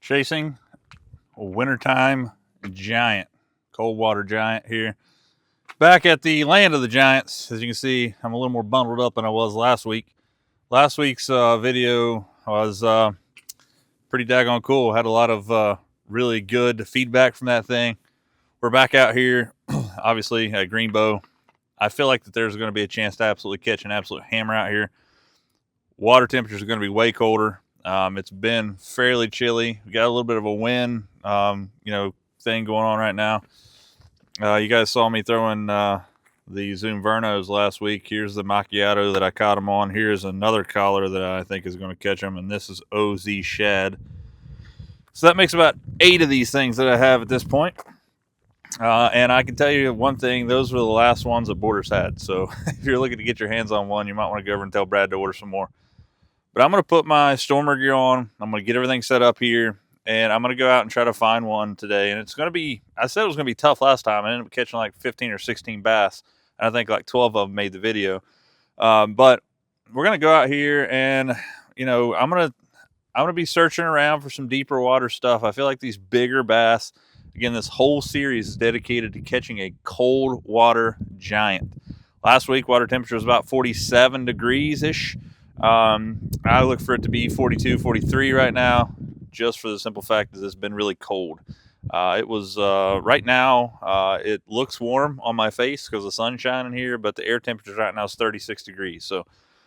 Chasing a wintertime giant, cold water giant here. Back at the land of the giants. As you can see, I'm a little more bundled up than I was last week. Last week's video was pretty daggone cool. Had a lot of really good feedback from that thing. We're back out here, obviously at Greenbo. I feel like that there's going to be a chance to absolutely catch an absolute hammer out here. Water temperatures are going to be way colder. It's been fairly chilly. We got a little bit of a wind, thing going on right now. You guys saw me throwing the Zoom Vernos last week. Here's the macchiato that I caught them on. Here's another collar that I think is going to catch them, and this is OZ Shad. So that makes about 8 of these things that I have at this point. And I can tell you one thing, those were the last ones that Borders had. So if you're looking to get your hands on one, you might want to go over and tell Brad to order some more. But I'm going to put my Stormer gear on. I'm going to get everything set up here. And I'm going to go out and try to find one today. And it's going to be, I said it was going to be tough last time. I ended up catching like 15 or 16 bass. And I think like 12 of them made the video. But we're going to go out here and, I'm going to be searching around for some deeper water stuff. I feel like these bigger bass, again, this whole series is dedicated to catching a cold water giant. Last week, water temperature was about 47 degrees-ish. I look for it to be 42, 43 right now, just for the simple fact that it's been really cold. It was, right now, it looks warm on my face because the sun's shining here, but the air temperature right now is 36 degrees. So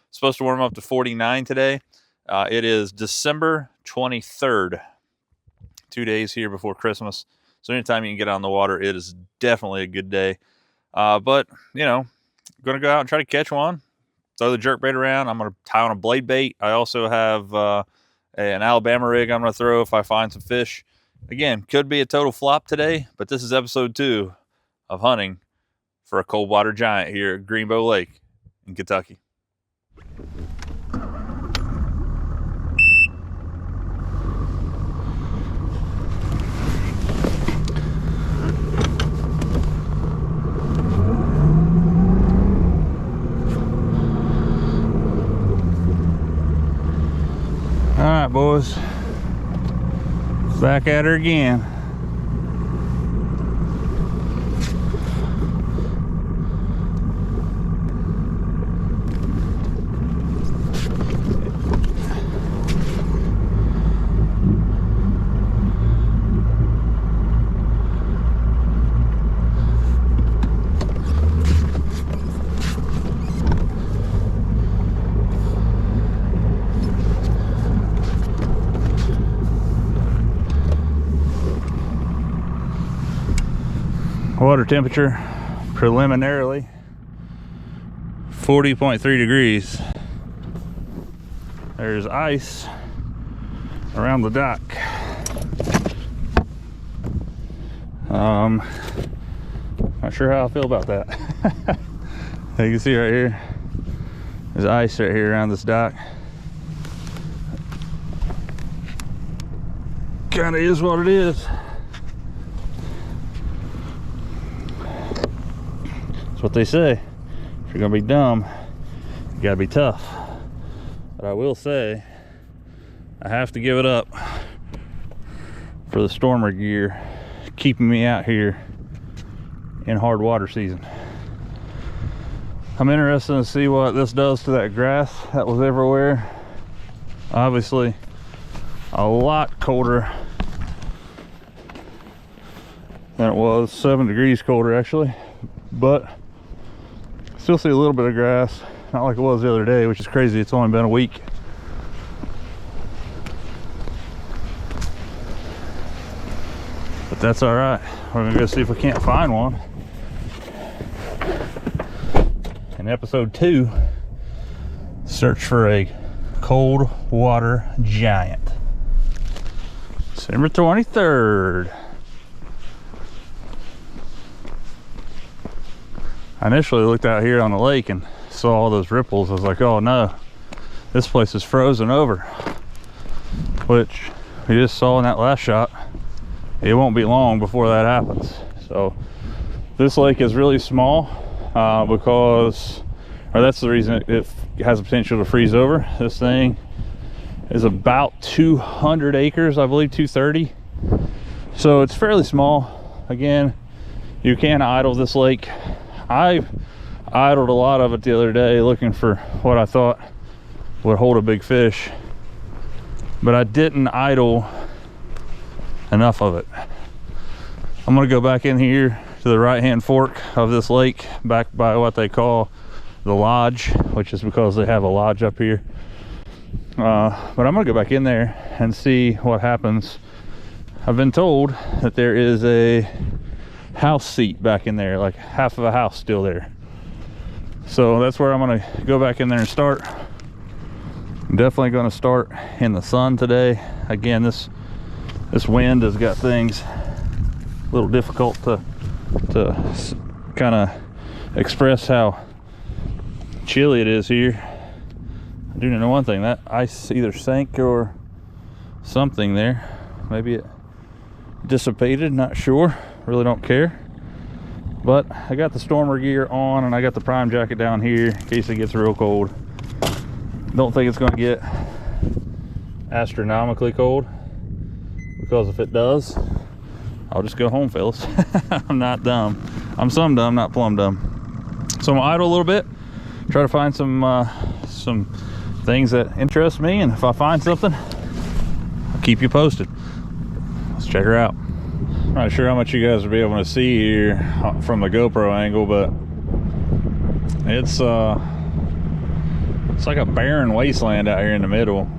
it's supposed to warm up to 49 today. It is December 23rd, 2 days here before Christmas. So anytime you can get on the water, it is definitely a good day. But, going to go out and try to catch one. Throw the jerkbait around. I'm going to tie on a blade bait. I also have an Alabama rig I'm going to throw if I find some fish. Again, could be a total flop today, but this is episode 2 of hunting for a cold water giant here at Greenbo Lake in Kentucky. All right, boys, back at her again. Water temperature preliminarily 40.3 degrees. There's ice around the dock. Not sure how I feel about that. You can see right here, there's ice right here around this dock. Kind of is what it is. What they say, if you're gonna be dumb, you gotta be tough. But I will say, I have to give it up for the Stormer gear keeping me out here in hard water season. I'm interested to see what this does to that grass that was everywhere. Obviously a lot colder than it was, 7 degrees colder actually, but still see a little bit of grass, not like it was the other day, which is crazy. It's only been a week. But that's all right. We're gonna go see if we can't find one. In episode 2, search for a cold water giant. December 23rd. I initially looked out here on the lake and saw all those ripples. I was like, oh no, this place is frozen over. Which we just saw in that last shot. It won't be long before that happens. So this lake is really small because, or that's the reason it has the potential to freeze over. This thing is about 200 acres, I believe 230. So it's fairly small. Again, you can idle this lake. I idled a lot of it the other day looking for what I thought would hold a big fish, but I didn't idle enough of it. I'm gonna go back in here to the right hand fork of this lake, back by what they call the lodge, which is because they have a lodge up here. But I'm gonna go back in there and see what happens. I've been told that there is a house seat back in there, like half of a house still there. So that's where I'm gonna go back in there and start. I'm definitely gonna start in the sun today. Again, this wind has got things a little difficult to kind of express how chilly it is here. I do know one thing, that ice either sank or something there. Maybe it dissipated, not sure, really don't care. But I got the stormer gear on and I got the prime jacket down here in case it gets real cold. Don't think it's going to get astronomically cold, because if it does, I'll just go home, fellas. I'm not dumb. I'm some dumb, not plumb dumb. So I'm gonna idle a little bit, try to find some things that interest me, and if I find something, I'll keep you posted. Let's check her out. I'm not sure how much you guys will be able to see here from the GoPro angle, but it's like a barren wasteland out here in the middle.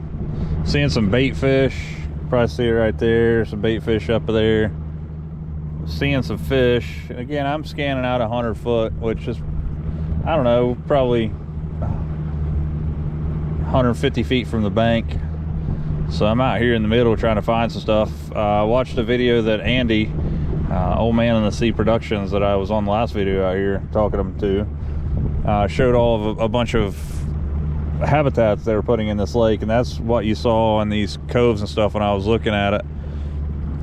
Seeing some bait fish, probably see it right there. Some bait fish up there. Seeing some fish. Again, I'm scanning out 100 foot, which is, I don't know, probably 150 feet from the bank. So I'm out here in the middle trying to find some stuff. I watched a video that Andy, Old Man in the Sea Productions, that I was on the last video out here talking to, showed all of a bunch of habitats they were putting in this lake, and that's what you saw in these coves and stuff when I was looking at it.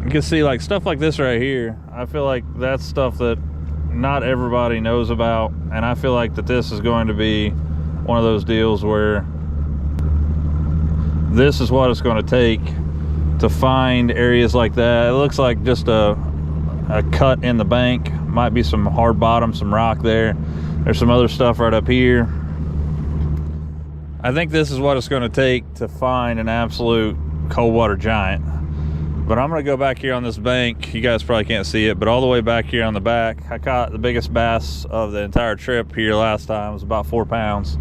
You can see like stuff like this right here. I feel like that's stuff that not everybody knows about, and I feel like that this is going to be one of those deals where this is what it's going to take to find areas like that. It looks like just a cut in the bank, might be some hard bottom, some rock there. There's some other stuff right up here. I think this is what it's going to take to find an absolute cold water giant. But I'm going to go back here on this bank. You guys probably can't see it, but all the way back here on the back, I caught the biggest bass of the entire trip here last time. It was about 4 pounds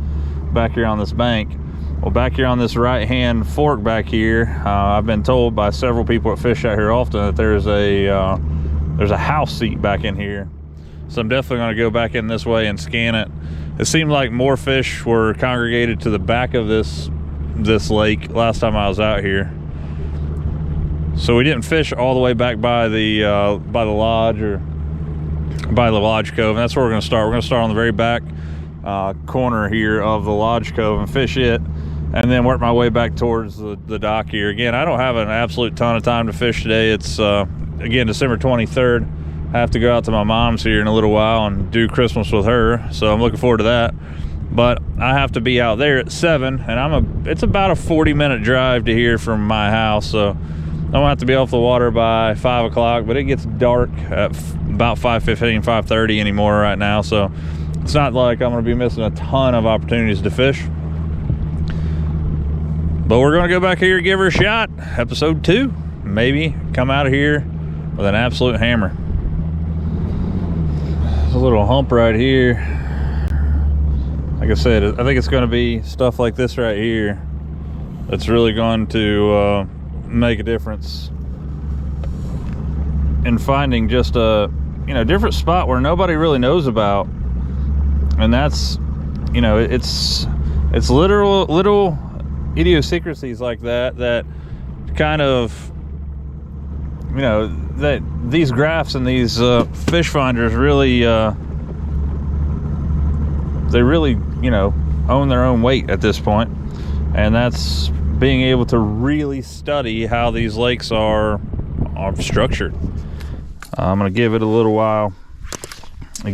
back here on this bank. Well, back here on this right hand fork back here, I've been told by several people that fish out here often that there's a house seat back in here. So I'm definitely going to go back in this way and scan it. It seemed like more fish were congregated to the back of this lake last time I was out here. So we didn't fish all the way back by the lodge or by the lodge cove, and that's where we're going to start. We're going to start on the very back corner here of the lodge cove and fish it, and then work my way back towards the dock here. Again, I don't have an absolute ton of time to fish today. It's again December 23rd. I have to go out to my mom's here in a little while and do Christmas with her, so I'm looking forward to that. But I have to be out there at 7, and it's about a 40-minute drive to here from my house, so I'm gonna have to be off the water by 5 o'clock. But it gets dark at about 5:15, 5:30 anymore right now, so it's not like I'm gonna be missing a ton of opportunities to fish. But we're gonna go back here and give her a shot. Episode 2, maybe come out of here with an absolute hammer. There's a little hump right here. Like I said, I think it's going to be stuff like this right here that's really going to make a difference in finding just a different spot where nobody really knows about. And that's, it's little idiosyncrasies like that kind of, that these graphs and these fish finders really they really own their own weight at this point, and that's being able to really study how these lakes are structured. I'm gonna give it a little while. I'm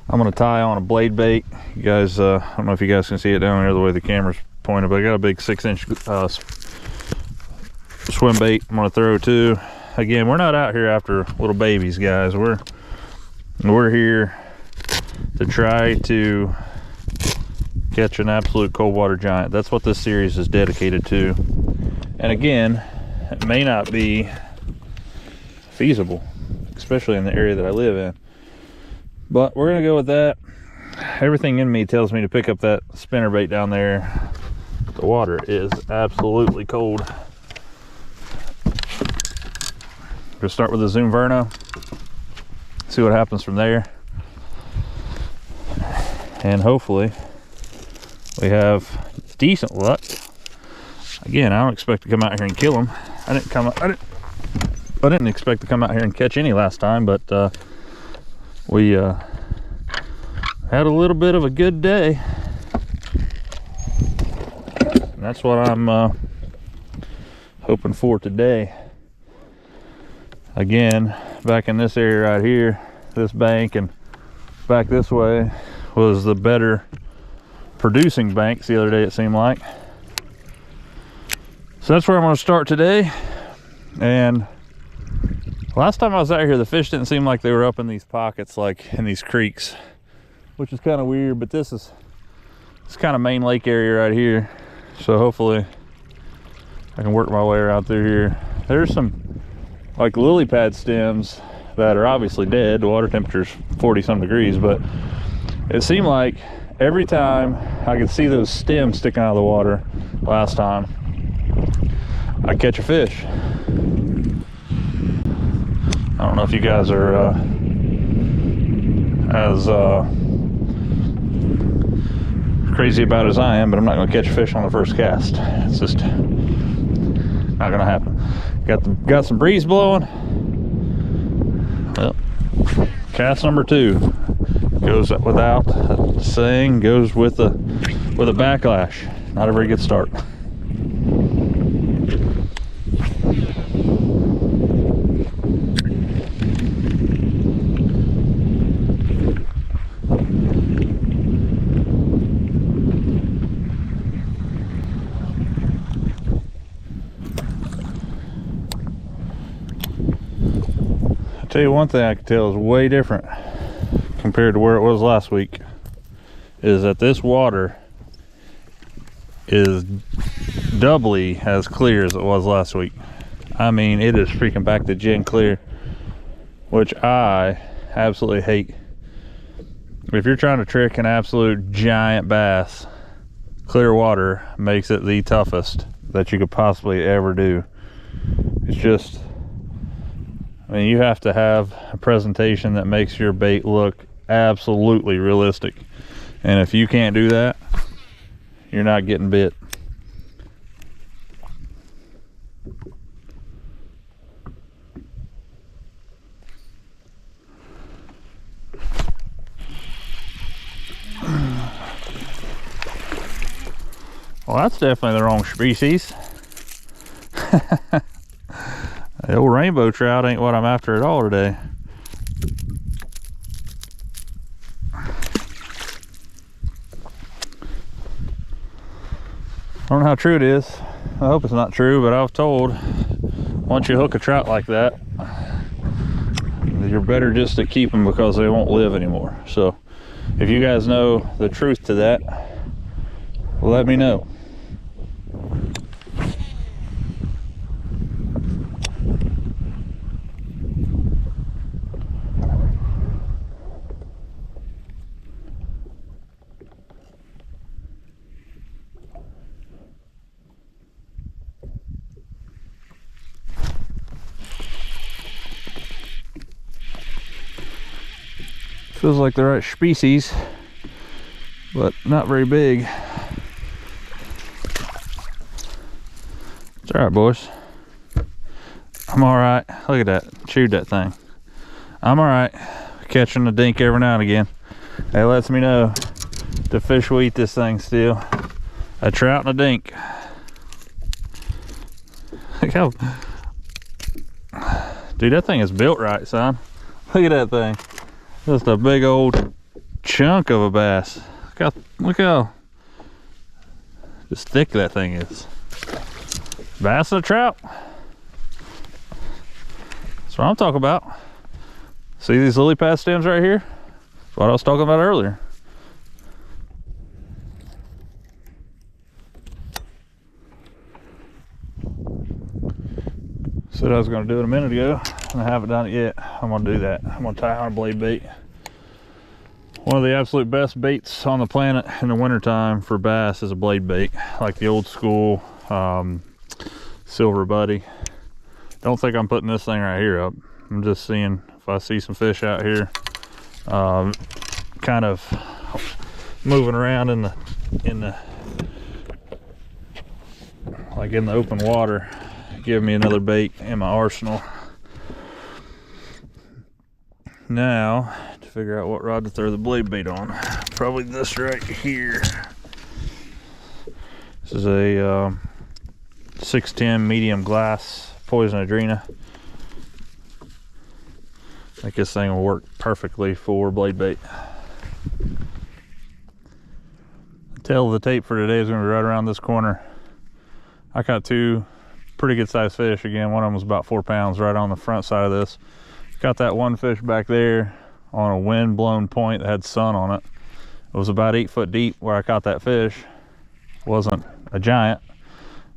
gonna tie on a blade bait. You guys, I don't know if you guys can see it down there the way the camera's pointed, but I got a big 6-inch swim bait I'm gonna throw too. Again, we're not out here after little babies, guys. We're here to try to catch an absolute cold water giant. That's what this series is dedicated to. And again, it may not be feasible, especially in the area that I live in, but we're gonna go with that. Everything in me tells me to pick up that spinnerbait down there. The water is absolutely cold. Gonna start with the Zoom Verno, see what happens from there, and hopefully we have decent luck. Again, I don't expect to come out here and kill them. I didn't expect to come out here and catch any last time, but we had a little bit of a good day, and that's what I'm hoping for today. Again, back in this area right here, this bank and back this way was the better producing banks the other day, it seemed like. So that's where I'm going to start today. And last time I was out here, the fish didn't seem like they were up in these pockets, like in these creeks, which is kind of weird. But this is kind of main lake area right here, so hopefully I can work my way around through here. There's some like lily pad stems that are obviously dead. The water temperature's 40-some degrees, but it seemed like every time I could see those stems sticking out of the water last time, I catch a fish. I don't know if you guys are as crazy about it as I am, but I'm not going to catch a fish on the first cast. It's just not going to happen. Got some breeze blowing. Well, cast number 2 goes without saying, goes with a backlash. Not a very good start. Tell you one thing I can tell is way different compared to where it was last week, is that this water is doubly as clear as it was last week. I mean, it is freaking back to gin clear, which I absolutely hate. If you're trying to trick an absolute giant bass, clear water makes it the toughest that you could possibly ever do. It's just, I mean, you have to have a presentation that makes your bait look absolutely realistic. And if you can't do that, you're not getting bit. Well, that's definitely the wrong species. The old rainbow trout ain't what I'm after at all today. I don't know how true it is. I hope it's not true, but I was told once you hook a trout like that, you're better just to keep them because they won't live anymore. So if you guys know the truth to that, let me know. Feels like the right species, but not very big. It's all right, boys. I'm all right. Look at that. Chewed that thing. I'm all right. Catching a dink every now and again. It lets me know the fish will eat this thing still. A trout and a dink. Look how... Dude, that thing is built right, son. Look at that thing. Just a big old chunk of a bass. Look how Just thick that thing is. Bass and a trout. That's what I'm talking about. See these lily pad stems right here? That's what I was talking about earlier. Said I was going to do it a minute ago, and I haven't done it yet. I'm going to do that. I'm going to tie on a blade bait. One of the absolute best baits on the planet in the wintertime for bass is a blade bait, like the old school Silver Buddy. Don't think I'm putting this thing right here up. I'm just seeing if I see some fish out here, kind of moving around in the open water. Give me another bait in my arsenal. Now, to figure out what rod to throw the blade bait on, probably this right here. This is a 610 medium glass Poison Adrena. I think this thing will work perfectly for blade bait. The tail of the tape for today is going to be right around this corner. I caught two pretty good sized fish. Again, one of them was about 4 pounds right on the front side of this. Got that one fish back there on a wind blown point that had sun on it. It was about 8 foot deep where I caught that fish. Wasn't a giant.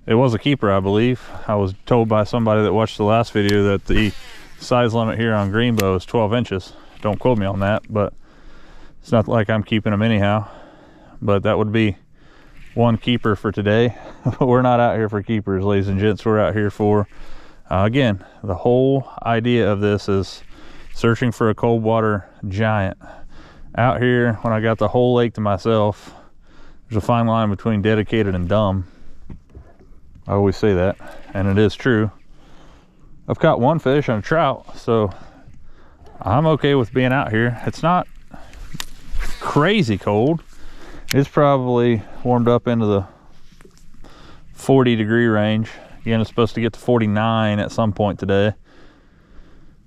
It was a keeper, I believe. I was told by somebody that watched the last video that the size limit here on Greenbo is 12 inches. Don't quote me on that, but it's not like I'm keeping them anyhow. But that would be one keeper for today. We're not out here for keepers, ladies and gents. We're out here for again, the whole idea of this is searching for a cold water giant. Out here, when I got the whole lake to myself, there's a fine line between dedicated and dumb. I always say that, and it is true. I've caught one fish and a trout, so I'm okay with being out here. It's not crazy cold. It's probably warmed up into the 40-degree range. Again, it's supposed to get to 49 at some point today.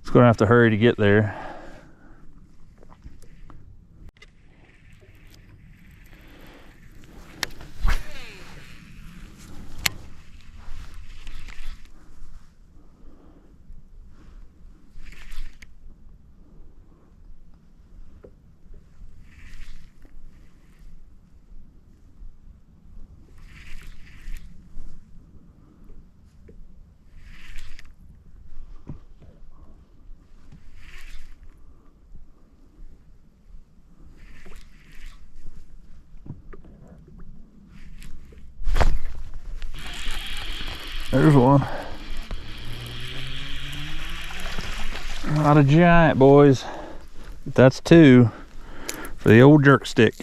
It's going to have to hurry to get there. There's one. Not a giant, boys. But that's two for the old jerk stick.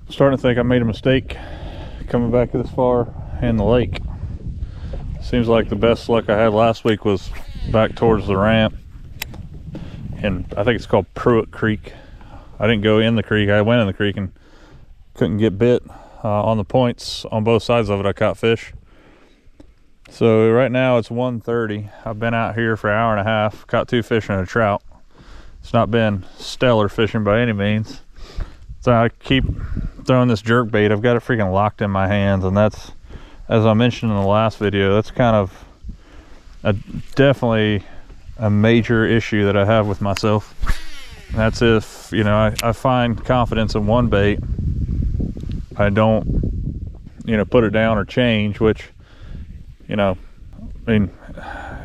Starting to think I made a mistake coming back this far in the lake. Seems like the best luck I had last week was back towards the ramp, and I think it's called Pruitt Creek. I didn't go in the creek. I went in the creek and couldn't get bit. On the points on both sides of it, I caught fish. So right now it's 1:30. I've been out here for an hour and a half, caught two fish and a trout. It's not been stellar fishing by any means. So I keep throwing this jerk bait. I've got it freaking locked in my hands, and that's, as I mentioned in the last video, that's kind of definitely a major issue that I have with myself. And that's if, you know, I find confidence in one bait, I don't, you know, put it down or change, which, you know, I mean,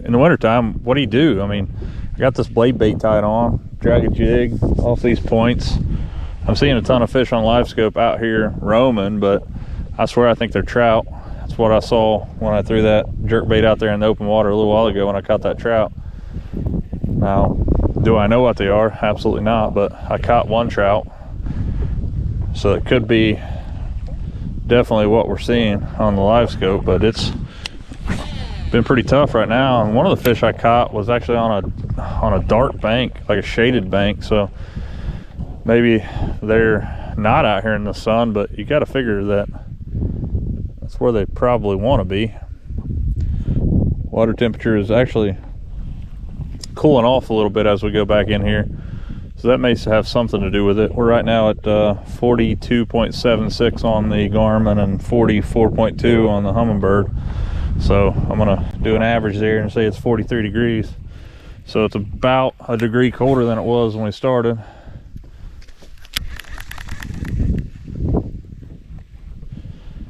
in the wintertime, what do you do? I mean, I got this blade bait tied on, drag a jig off these points. I'm seeing a ton of fish on live scope out here roaming, but I swear I think they're trout. That's what I saw when I threw that jerk bait out there in the open water a little while ago when I caught that trout. Now, do I know what they are? Absolutely not, but I caught one trout. So it could be definitely what we're seeing on the live scope, but it's been pretty tough right now. And one of the fish I caught was actually on a dark bank, like a shaded bank, so maybe they're not out here in the sun, but you got to figure that that's where they probably want to be. Water temperature is actually cooling off a little bit as we go back in here. So that may have something to do with it. We're right now at 42.76 on the Garmin and 44.2 on the Humminbird. So I'm gonna do an average there and say it's 43 degrees. So it's about a degree colder than it was when we started.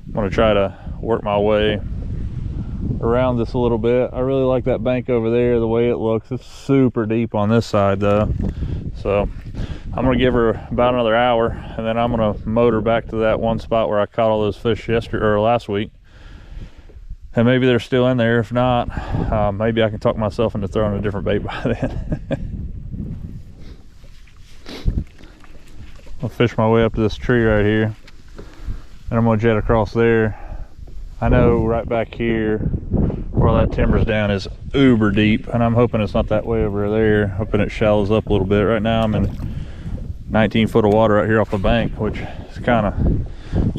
I'm gonna try to work my way around this a little bit. I really like that bank over there, the way it looks. It's super deep on this side though. So I'm gonna give her about another hour, and then I'm gonna motor back to that one spot where I caught all those fish yesterday or last week. And maybe they're still in there. If not, maybe I can talk myself into throwing a different bait by then. I'll fish my way up to this tree right here, and I'm gonna jet across there. I know right back here where that timber's down is uber deep, and I'm hoping it's not that way over there. Hoping it shallows up a little bit. Right now I'm in 19 foot of water right here off the bank, which is kind of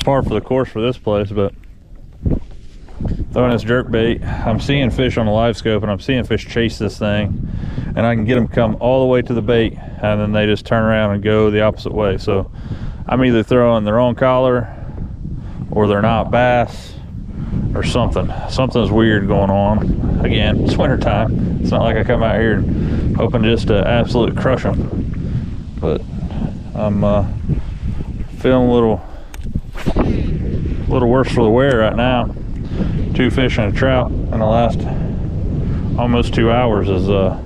par for the course for this place. But throwing this jerk bait, I'm seeing fish on the live scope, and I'm seeing fish chase this thing, and I can get them come all the way to the bait, and then they just turn around and go the opposite way. So I'm either throwing the wrong collar, or they're not bass, or something. Something's weird going on. Again, it's winter time. It's not like I come out here and hoping just to absolutely crush them. But I'm feeling a little worse for the wear right now. 2 fish and a trout in the last almost 2 hours is no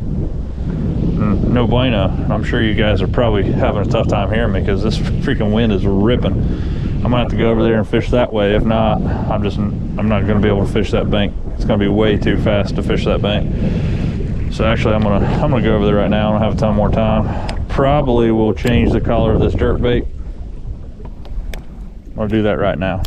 bueno. I'm sure you guys are probably having a tough time hearing me because this freaking wind is ripping. I'm gonna have to go over there and fish that way. If not, I'm not gonna be able to fish that bank. It's gonna be way too fast to fish that bank. So actually I'm gonna go over there right now. I don't have a ton more time. Probably will change the color of this jerk bait. I'll do that right now.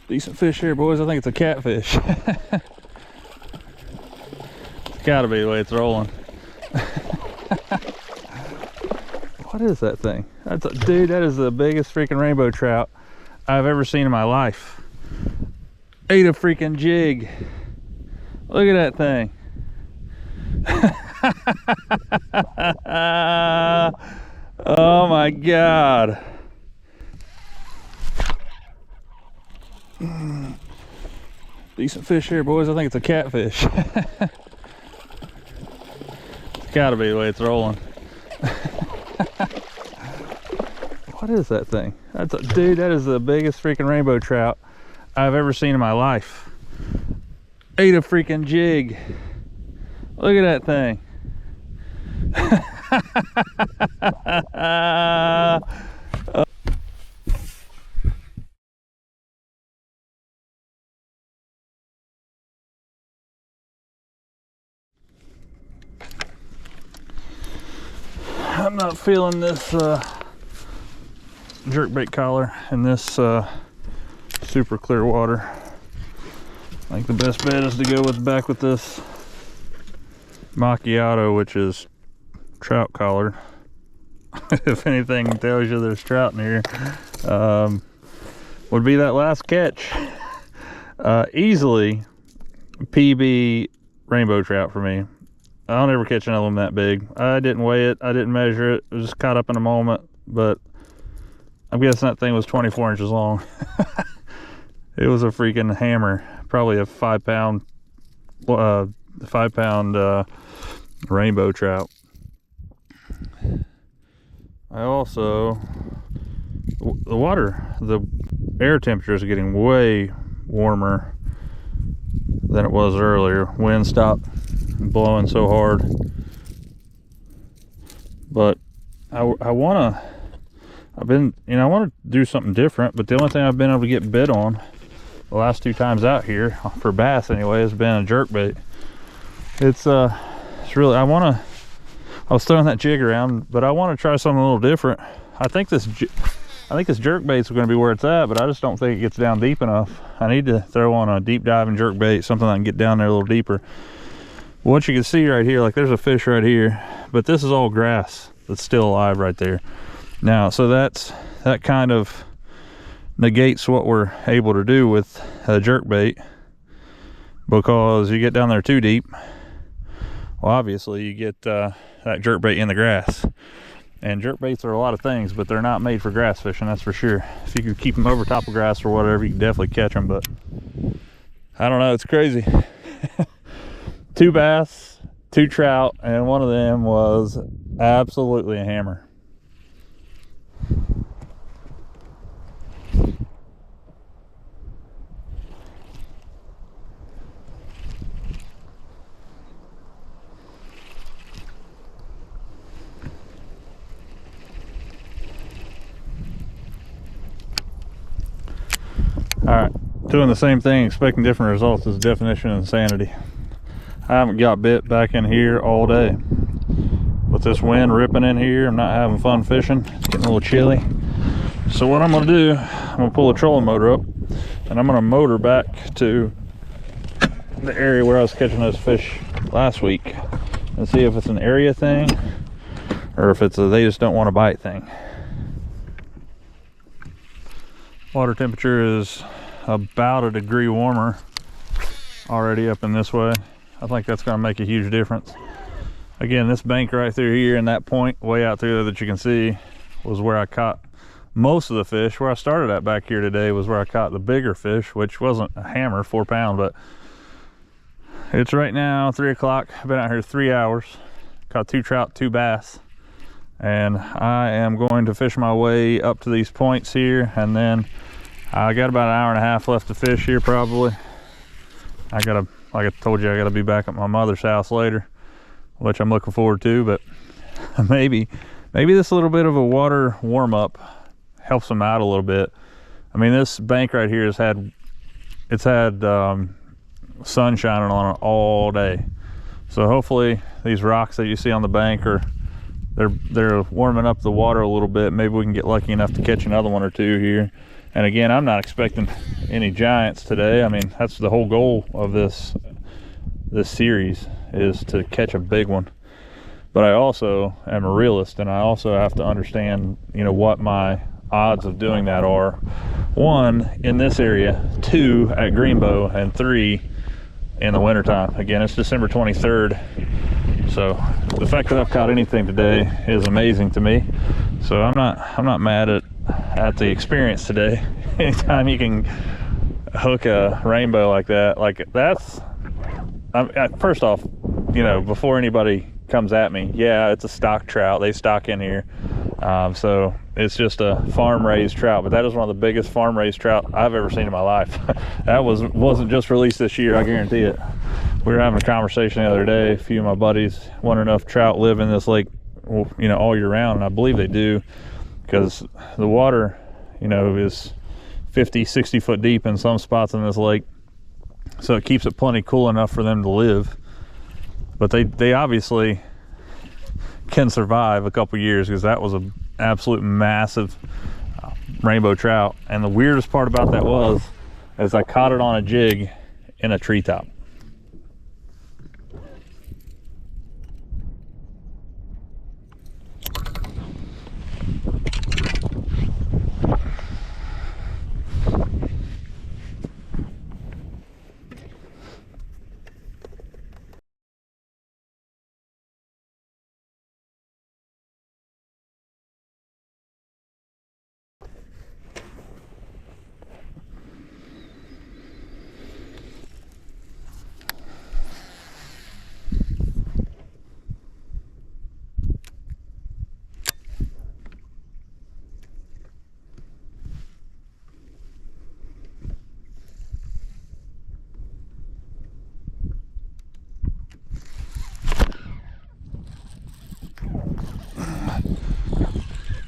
Decent fish here, boys. I think it's a catfish. It's gotta be the way it's rolling. What is that thing? Dude, that is the biggest freaking rainbow trout I've ever seen in my life. Ate a freaking jig. Look at that thing. Oh my God. Decent fish here, boys. I think it's a catfish. It's gotta be the way it's rolling. What is that thing? Dude, that is the biggest freaking rainbow trout I've ever seen in my life. Ate a freaking jig. Look at that thing. I'm not feeling this jerkbait collar in this super clear water. I think the best bet is to go back with this macchiato, which is trout collared. If anything tells you there's trout in here, would be that last catch. Easily PB rainbow trout for me. I don't ever catch another one that big. I didn't weigh it, I didn't measure it, I was just caught up in a moment, but I'm guessing that thing was 24 inches long. It was a freaking hammer, probably a 5 pound rainbow trout. I also, the air temperature is getting way warmer than it was earlier. Wind stopped blowing so hard, but I want to do something different, but the only thing I've been able to get bit on the last 2 times out here, for bass anyway, has been a jerkbait. It's really, I was throwing that jig around, but I want to try something a little different. I think this jerkbait's going to be where it's at, but I just don't think it gets down deep enough. I need to throw on a deep diving jerkbait, something that can get down there a little deeper. What you can see right here, like there's a fish right here, but this is all grass that's still alive right there. Now, so that kind of negates what we're able to do with a jerkbait, because you get down there too deep, well, obviously you get that jerkbait in the grass. And jerkbaits are a lot of things, but they're not made for grass fishing, that's for sure. If you could keep them over top of grass or whatever, you can definitely catch them, but I don't know, it's crazy. 2 bass, 2 trout, and one of them was absolutely a hammer. All right, doing the same thing, expecting different results is the definition of insanity. I haven't got bit back in here all day. With this wind ripping in here, I'm not having fun fishing. It's getting a little chilly. So what I'm gonna do, I'm gonna pull a trolling motor up, and I'm gonna motor back to the area where I was catching those fish last week and see if it's an area thing or if it's a they just don't want to bite thing. Water temperature is about a degree warmer already up in this way. I think that's going to make a huge difference. Again, this bank right through here and that point way out through there that you can see was where I caught most of the fish. Where I started at back here today was where I caught the bigger fish, which wasn't a hammer, 4 pound, but it's right now 3 o'clock. I've been out here 3 hours, caught 2 trout, 2 bass, and I am going to fish my way up to these points here, and then I got about an hour and a half left to fish here probably. I gotta, like I told you, I gotta be back at my mother's house later, which I'm looking forward to, but maybe this little bit of a water warm up helps them out a little bit. I mean, this bank right here has had sun shining on it all day, so hopefully these rocks that you see on the bank they're warming up the water a little bit. Maybe we can get lucky enough to catch another one or two here. And again, I'm not expecting any giants today. I mean, that's the whole goal of this series, is to catch a big one. But I also am a realist, and I also have to understand, you know, what my odds of doing that are. 1, in this area, 2 at Greenbo, and 3 in the wintertime. Again, it's December 23rd. So the fact that I've caught anything today is amazing to me. So I'm not mad at the experience today. Anytime you can hook a rainbow like that, first off, you know, before anybody comes at me, yeah, it's a stock trout. They stock in here. So it's just a farm raised trout, but that is one of the biggest farm raised trout I've ever seen in my life. That wasn't just released this year, I guarantee it. We were having a conversation the other day, a few of my buddies wondering if trout live in this lake, you know, all year round, and I believe they do, because the water, you know, is 50-60 foot deep in some spots in this lake, so it keeps it plenty cool enough for them to live. But they obviously can survive a couple years, because that was an absolute massive rainbow trout. And the weirdest part about that was I caught it on a jig in a treetop.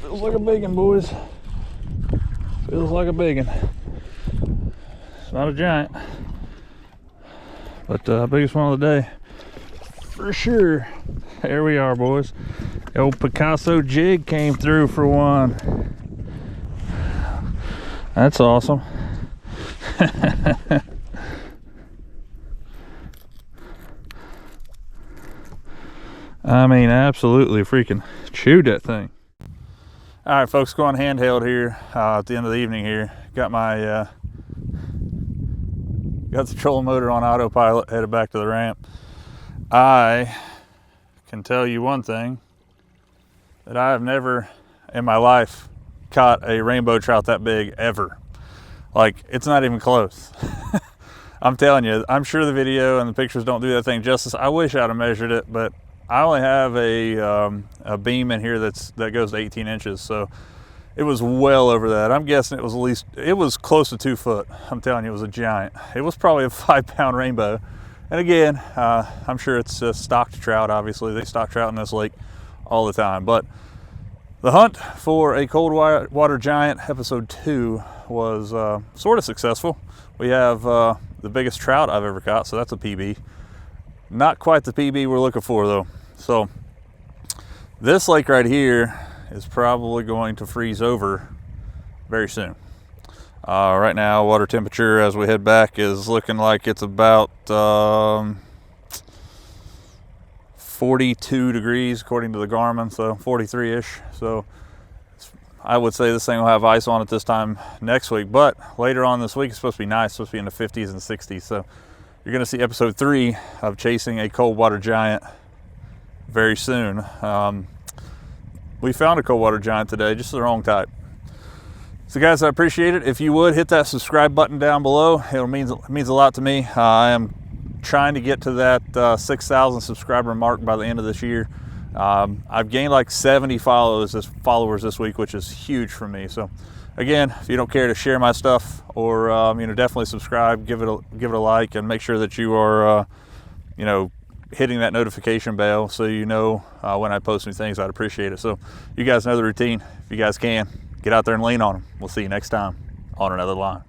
Feels like a big one, boys. Feels like a big one. It's not a giant, but biggest one of the day for sure. Here we are, boys. The old Picasso jig came through for one. That's awesome. I mean, absolutely freaking chewed that thing. All right, folks, going handheld here at the end of the evening here. Got my got the trolling motor on autopilot, headed back to the ramp. I can tell you one thing, that I have never in my life caught a rainbow trout that big ever. Like, it's not even close. I'm telling you, I'm sure the video and the pictures don't do that thing justice. I wish I'd have measured it, but I only have a beam in here that goes to 18 inches, so it was well over that. I'm guessing it was close to 2 foot. I'm telling you, it was a giant. It was probably a 5-pound rainbow. And again, I'm sure it's a stocked trout. Obviously, they stock trout in this lake all the time. But the hunt for a cold water giant, episode 2, was sort of successful. We have the biggest trout I've ever caught, so that's a PB. Not quite the PB we're looking for, though. So this lake right here is probably going to freeze over very soon. Right now, water temperature as we head back is looking like it's about 42 degrees according to the Garmin, so 43-ish. So I would say this thing will have ice on it this time next week, but later on this week it's supposed to be nice. It's supposed to be in the 50s and 60s. So you're going to see episode 3 of chasing a cold water giant very soon. We found a cold water giant today, just the wrong type. So guys, I appreciate it. If you would hit that subscribe button down below, it means a lot to me. I am trying to get to that 6,000 subscriber mark by the end of this year. I've gained like 70 followers this week, which is huge for me. So again, if you don't care to share my stuff, or definitely subscribe, give it a like, and make sure that you are hitting that notification bell so you know when I post new things. I'd appreciate it. So you guys know the routine. If you guys can, get out there and lean on them. We'll see you next time on another line.